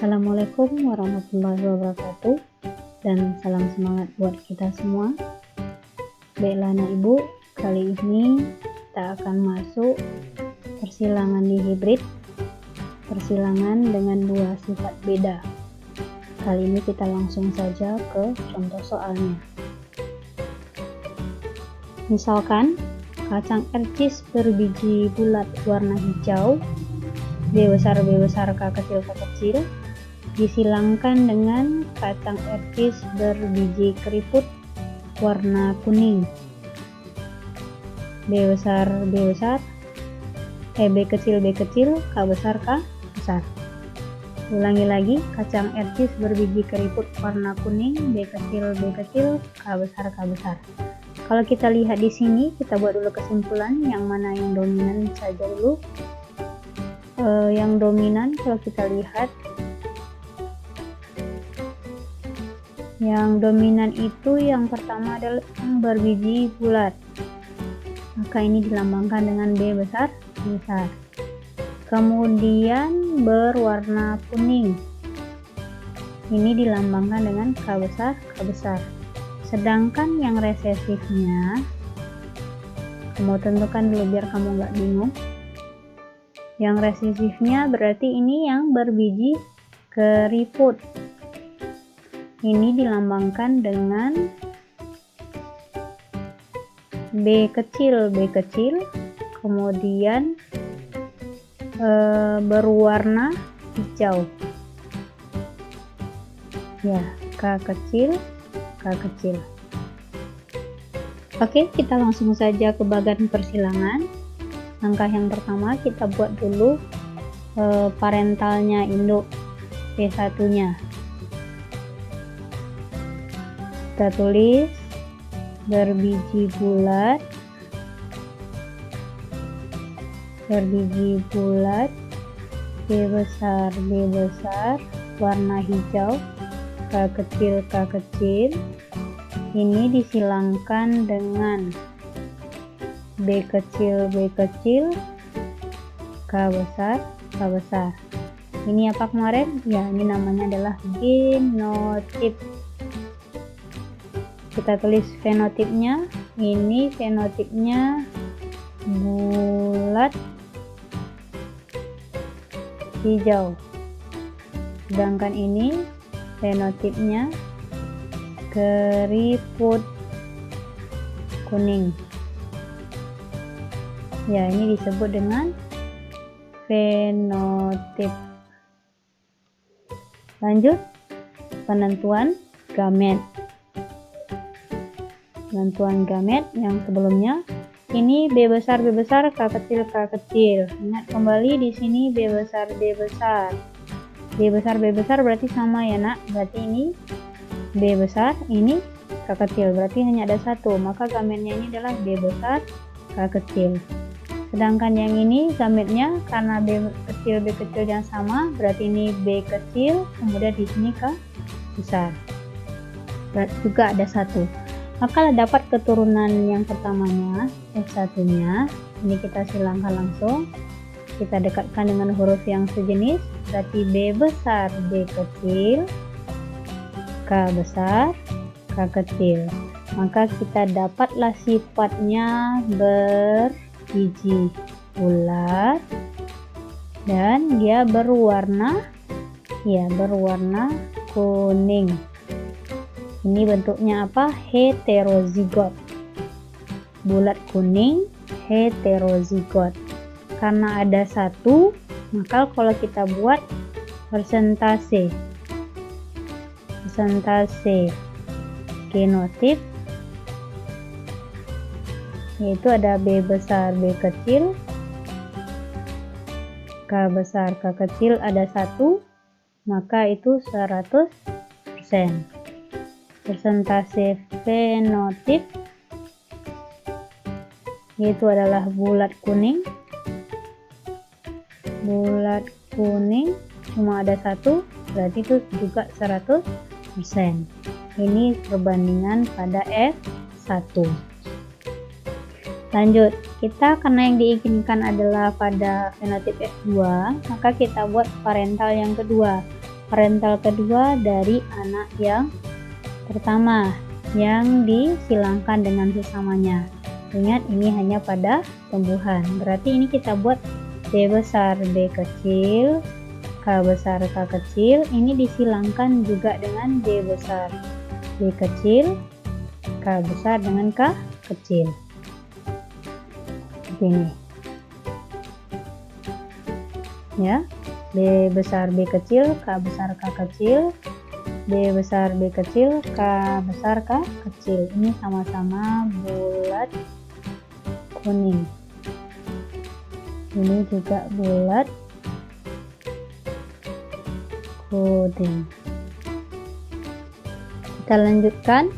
Assalamualaikum warahmatullahi wabarakatuh, dan salam semangat buat kita semua. Baiklah anak ibu, kali ini kita akan masuk persilangan di hibrid, persilangan dengan dua sifat beda. Kali ini kita langsung saja ke contoh soalnya. Misalkan kacang ercis berbiji bulat warna hijau, B besar K kecil disilangkan dengan kacang ercis berbiji keriput warna kuning, B kecil, K besar. Ulangi lagi, kacang ercis berbiji keriput warna kuning, B kecil, K besar. Kalau kita lihat di sini, kita buat dulu kesimpulan yang mana yang dominan saja dulu. Yang dominan kalau kita lihat, yang dominan itu yang pertama adalah yang berbiji bulat, maka ini dilambangkan dengan B besar. Kemudian berwarna kuning, ini dilambangkan dengan K besar. Sedangkan yang resesifnya, kamu tentukan dulu biar kamu nggak bingung. Yang resesifnya berarti ini yang berbiji keriput, ini dilambangkan dengan B kecil, kemudian berwarna hijau, ya, K kecil. Oke, kita langsung saja ke bagian persilangan. Langkah yang pertama kita buat dulu parentalnya, induk P1 nya. Kita tulis berbiji bulat B besar warna hijau, K kecil, ini disilangkan dengan B kecil, K besar. Ini apa kemarin? Ya, ini namanya adalah genotip. Kita tulis fenotipnya. Ini fenotipnya bulat hijau. Sedangkan ini fenotipnya keriput kuning. Ya, ini disebut dengan fenotip. Lanjut, penentuan gamet. Penentuan gamet yang sebelumnya, ini B besar, K kecil. Ingat kembali di sini B besar. B besar berarti sama ya nak, berarti ini B besar, ini K kecil, berarti hanya ada satu, maka gametnya ini adalah B besar, K kecil. Sedangkan yang ini gametnya karena B kecil yang sama, berarti ini B kecil, kemudian di sini K besar. Berarti juga ada satu. Maka dapat keturunan yang pertamanya, F1 nya, ini kita silangkan langsung. Kita dekatkan dengan huruf yang sejenis, berarti B besar, B kecil, K besar, K kecil. Maka kita dapatlah sifatnya berbiji bulat dan dia berwarna kuning. Ini bentuknya apa? Heterozigot. Bulat kuning heterozigot. Karena ada satu, maka kalau kita buat persentase genotip, yaitu ada B besar, B kecil, K besar, K kecil, ada satu, maka itu 100%. Persentase fenotip yaitu adalah bulat kuning cuma ada satu, berarti itu juga 100%. Ini perbandingan pada F1. Lanjut, kita karena yang diinginkan adalah pada fenotip F2, maka kita buat parental yang kedua. parental kedua dari anak yang pertama yang disilangkan dengan sesamanya. Ingat, ini hanya pada tumbuhan. Berarti ini kita buat B besar B kecil, K besar K kecil. Ini disilangkan juga dengan B besar B kecil, K besar dengan K kecil. Seperti ini. Ya, B besar B kecil, K besar K kecil, B besar B kecil, K besar K kecil. Ini sama-sama bulat kuning. Ini juga bulat kuning. Kita lanjutkan.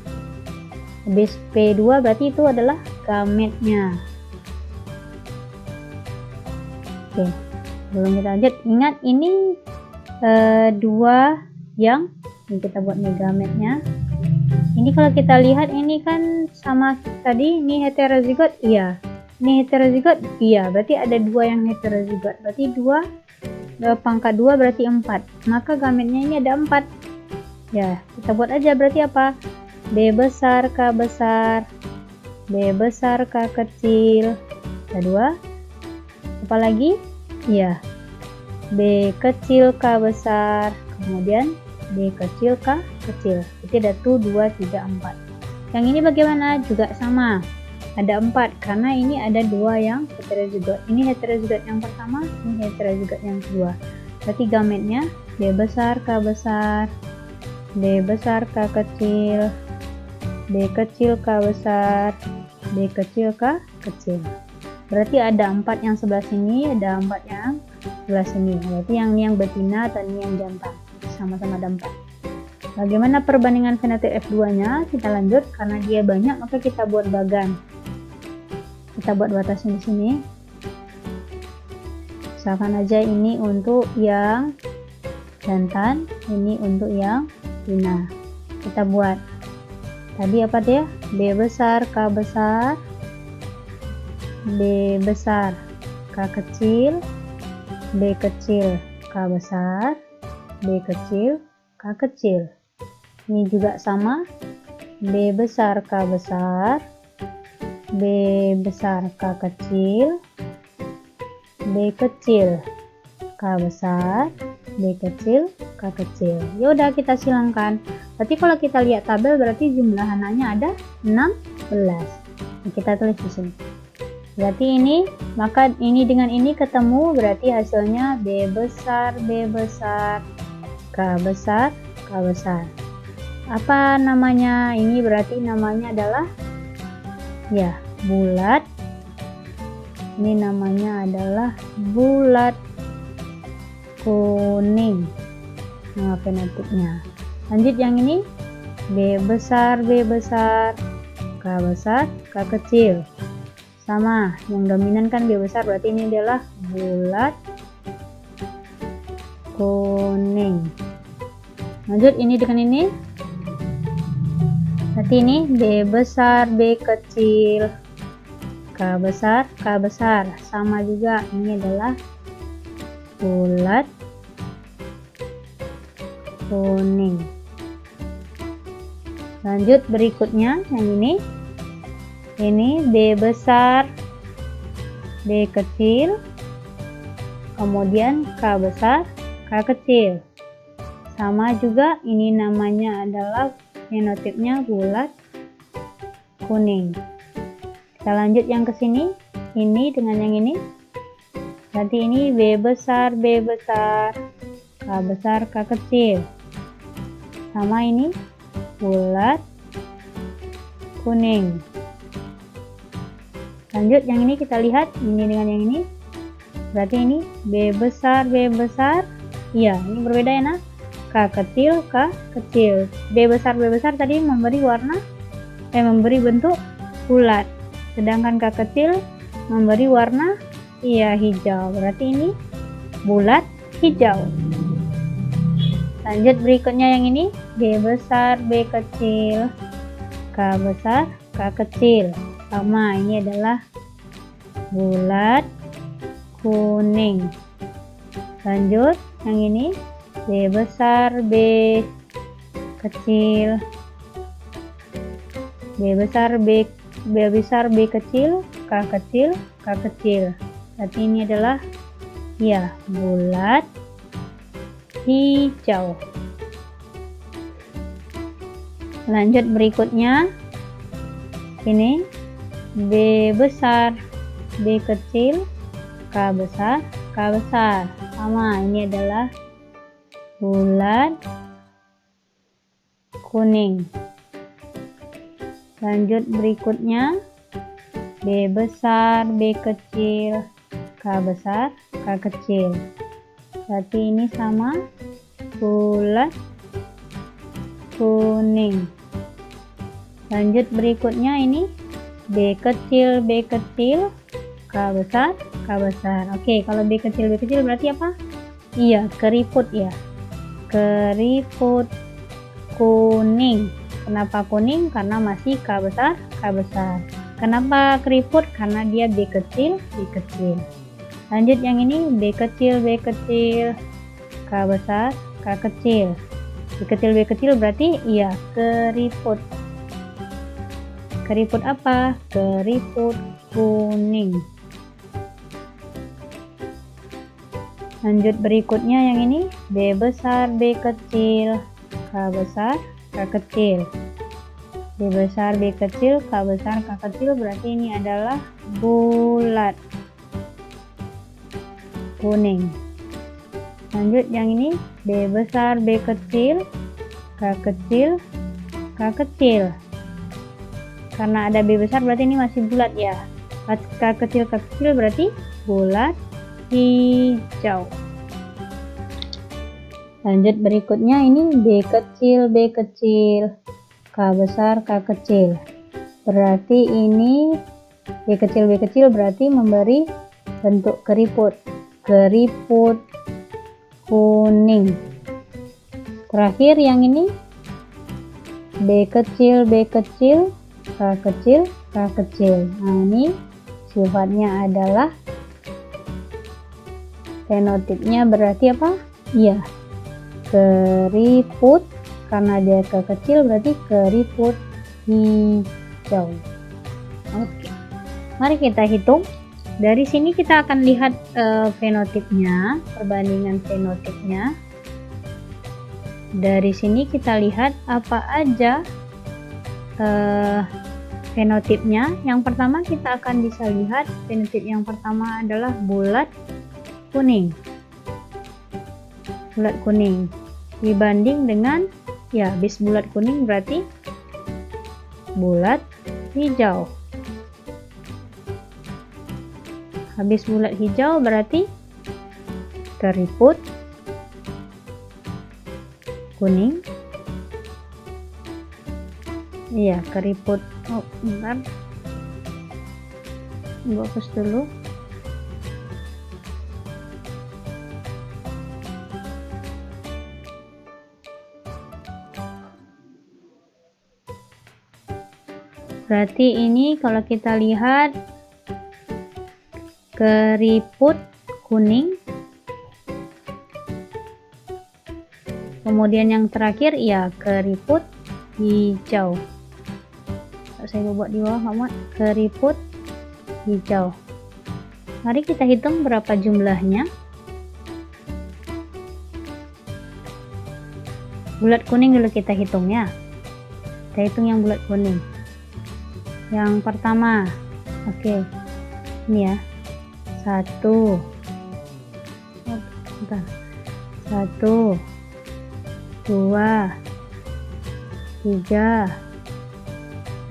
Habis P2 berarti itu adalah gametnya. Oke, sebelum kita lanjut, ingat ini dua yang kita buat nih gametnya. Ini kalau kita lihat ini kan sama tadi, ini heterozigot, iya. Ini heterozigot, iya. Berarti ada dua yang heterozigot. Berarti 2 pangkat 2 berarti 4. Maka gametnya ini ada 4. Ya, kita buat aja berarti apa? B besar K besar, B besar K kecil. Ada 2. Apa lagi? Iya. B kecil K besar, kemudian B kecil K kecil. Jadi ada 2, 3, 4. Yang ini bagaimana? Juga sama. Ada 4 karena ini ada 2 yang heterozigot. Ini heterozigot yang pertama, ini heterozigot yang kedua. Berarti gametnya B besar K besar, B besar K kecil, B kecil K besar, B kecil K kecil. Berarti ada 4 yang sebelah sini, ada 4 yang sebelah sini. Berarti yang betina atau ini yang jantan. Sama-sama ada 4. Bagaimana perbandingan fenotip F2-nya? Kita lanjut, karena dia banyak maka kita buat bagan. Kita buat batasnya di sini. Misalkan aja ini untuk yang jantan, ini untuk yang betina. Kita buat. Tadi apa dia? B besar K besar, B besar K kecil, B kecil K besar, B kecil K kecil. Ini juga sama, B besar K besar, B besar K kecil, B kecil K besar, B kecil K kecil. Ya udah, kita silangkan. Berarti kalau kita lihat tabel berarti jumlah anaknya ada 16. Kita tulis di sini. Berarti ini, maka ini dengan ini ketemu, berarti hasilnya B besar K besar K besar. Apa namanya? Ini berarti namanya adalah ya bulat. Ini namanya adalah bulat kuning. Nama fenotipnya. Lanjut yang ini, B besar K besar K kecil. Sama, yang dominan kan B besar, berarti ini adalah bulat kuning. Lanjut ini dengan ini, berarti ini B besar B kecil, K besar K besar. Sama juga, ini adalah bulat kuning. Lanjut berikutnya yang ini B besar B kecil, kemudian K besar K kecil. Sama juga, ini namanya adalah fenotipnya bulat kuning. Kita lanjut yang ke sini, ini dengan yang ini. Berarti ini B besar K besar K kecil. Sama, ini bulat kuning. Lanjut yang ini, kita lihat ini dengan yang ini. Berarti ini B besar iya, ini berbeda ya nak. K kecil K kecil. B besar tadi memberi warna memberi bentuk bulat, sedangkan K kecil memberi warna iya hijau. Berarti ini bulat hijau. Lanjut berikutnya yang ini, B besar B kecil, K besar K kecil. Sama, ini adalah bulat kuning. Lanjut yang ini, B besar, B kecil, B besar, B besar, B kecil, K kecil, K kecil. Berarti ini adalah ya bulat hijau. Lanjut berikutnya, ini B besar, B kecil, K besar, K besar. Sama, ini adalah bulat kuning. Lanjut berikutnya, B besar, B kecil, K besar, K kecil. Berarti ini sama bulat kuning. Lanjut berikutnya, ini B kecil, B kecil, K besar, K besar. Oke, kalau B kecil, B kecil berarti apa? Iya, keriput ya. Keriput kuning. Kenapa kuning? Karena masih K besar, K besar. Kenapa keriput? Karena dia B kecil, B kecil. Lanjut yang ini B kecil, B kecil, K besar, K kecil. B kecil, B kecil berarti iya keriput. Keriput apa? Keriput kuning. Lanjut berikutnya yang ini B besar, B kecil, K besar, K kecil. B besar, B kecil, K besar, K kecil berarti ini adalah bulat kuning. Lanjut yang ini B besar, B kecil, K kecil, K kecil. Karena ada B besar berarti ini masih bulat ya. K kecil, K kecil berarti bulat hijau. Lanjut berikutnya ini B kecil, B kecil, K besar, K kecil. Berarti ini B kecil, B kecil berarti memberi bentuk keriput. Keriput kuning. Terakhir yang ini B kecil, B kecil, K kecil, K kecil. Nah, ini sifatnya adalah fenotipnya berarti apa? Iya, keriput. Karena dia K kecil berarti keriput hijau. Oke, mari kita hitung. Dari sini kita akan lihat fenotipnya, perbandingan fenotipnya. Dari sini kita lihat apa aja fenotipnya. Yang pertama kita akan bisa lihat fenotip yang pertama adalah bulat kuning. Bulat kuning dibanding dengan ya habis bulat kuning berarti bulat hijau. Habis bulat hijau berarti keriput kuning. Iya, keriput. Oh, bentar. Fokus dulu. Berarti ini kalau kita lihat keriput kuning. Kemudian yang terakhir ya keriput hijau. Saya buat di bawah Muhammad, keriput hijau. Mari kita hitung berapa jumlahnya. Bulat kuning dulu kita hitung ya. Kita hitung yang bulat kuning. Yang pertama, oke, ini ya, 1, 1, 2, 3,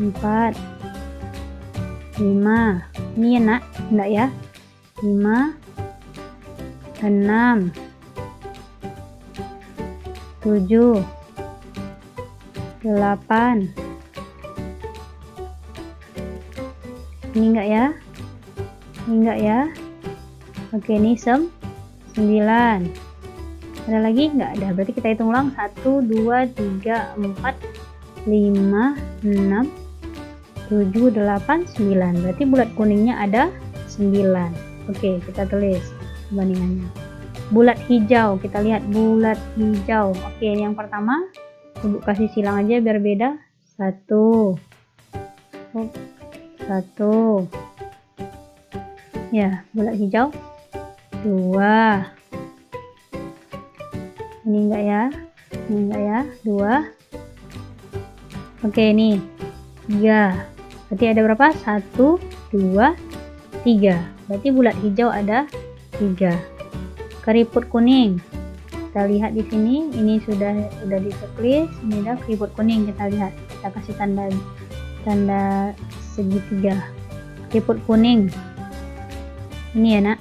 4, 5. Ini ya nak, enggak ya? 5, 6, 7, 8. Ini enggak ya? Ini enggak ya? Oke, ini 9. Ada lagi? Enggak ada. Berarti kita hitung ulang. 1, 2, 3, 4, 5, 6, 7, 8, 9. Berarti bulat kuningnya ada 9. Oke, kita tulis perbandingannya. bulat hijau. Kita lihat bulat hijau. Oke, ini yang pertama. Ibu kasih silang aja biar beda. 1. Ya, bulat hijau. 2. Ini enggak ya? Ini enggak ya? 2. Oke, ini 3. Berarti ada berapa? 1, 2, 3. Berarti bulat hijau ada 3. Keriput kuning. Kita lihat di sini, ini sudah di checklist. Ini udah keriput kuning, kita lihat. Kita kasih tanda segitiga. Keriput kuning. Ini ya, Nak.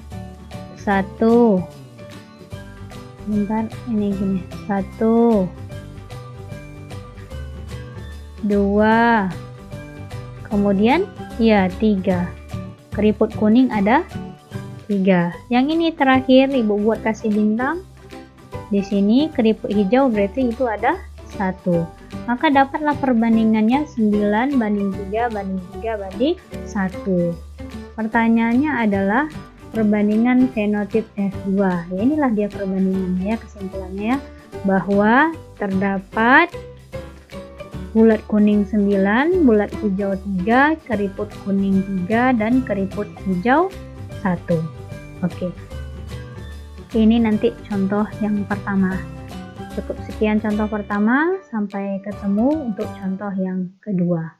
1. Bentar, ini gini. 1, 2. Kemudian ya 3. Keriput kuning ada 3. Yang ini terakhir Ibu buat kasih bintang. Di sini keriput hijau berarti itu ada 1. Maka dapatlah perbandingannya 9 banding 3 banding 3 banding 1. Pertanyaannya adalah perbandingan fenotip F2. Ya, inilah dia perbandingannya ya, kesimpulannya ya, bahwa terdapat bulat kuning 9, bulat hijau 3, keriput kuning 3, dan keriput hijau 1. Oke. Ini nanti contoh yang pertama. Cukup sekian contoh pertama, sampai ketemu untuk contoh yang kedua.